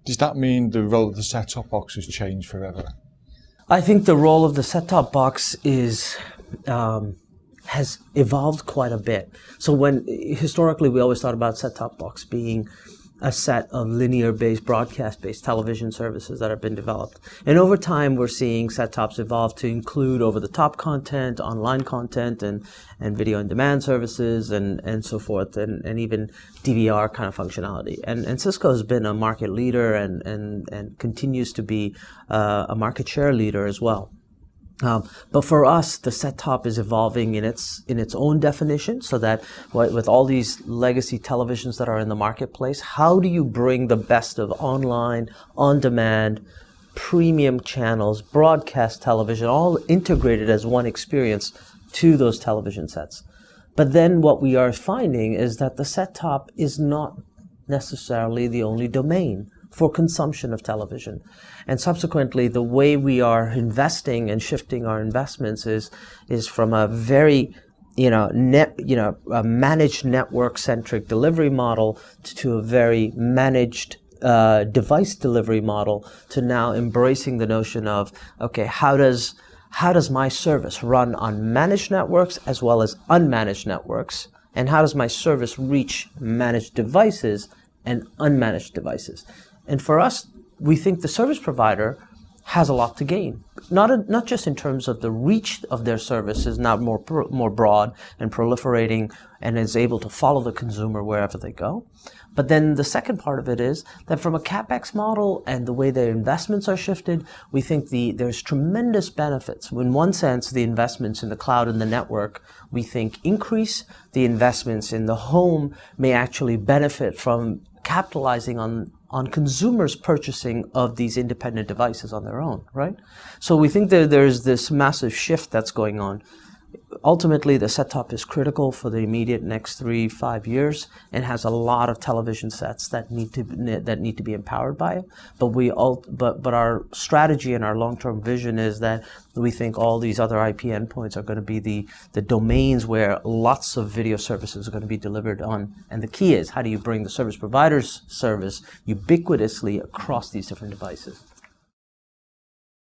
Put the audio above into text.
Does that mean the role of the set-top box has changed forever? I think the role of the set-top box has evolved quite a bit. So historically we always thought about set-top box being a set of linear-based, broadcast-based television services that have been developed. And over time, we're seeing set-tops evolve to include over-the-top content, online content, and video-on-demand services, and so forth, and even DVR kind of functionality. And Cisco has been a market leader and continues to be a market share leader as well. But for us, the set-top is evolving in its own definition, so that with all these legacy televisions that are in the marketplace, how do you bring the best of online, on-demand, premium channels, broadcast television, all integrated as one experience to those television sets? But then what we are finding is that the set-top is not necessarily the only domain for consumption of television. And subsequently, the way we are investing and shifting our investments is from a very a managed network-centric delivery model to a very managed device delivery model, to now embracing the notion of, okay, how does my service run on managed networks as well as unmanaged networks? And how does my service reach managed devices and unmanaged devices? And for us, we think the service provider has a lot to gain, not just in terms of the reach of their services, now more broad and proliferating, and is able to follow the consumer wherever they go. But then the second part of it is that from a CapEx model and the way their investments are shifted, we think there's tremendous benefits. In one sense, the investments in the cloud and the network, we think, increase. The investments in the home may actually benefit from capitalizing on consumers purchasing of these independent devices on their own, right? So we think that there's this massive shift that's going on. Ultimately, the set-top is critical for the immediate next 3-5 years, and has a lot of television sets that need to be empowered by it. But our strategy and our long-term vision is that we think all these other IP endpoints are going to be the domains where lots of video services are going to be delivered on. And the key is, how do you bring the service provider's service ubiquitously across these different devices?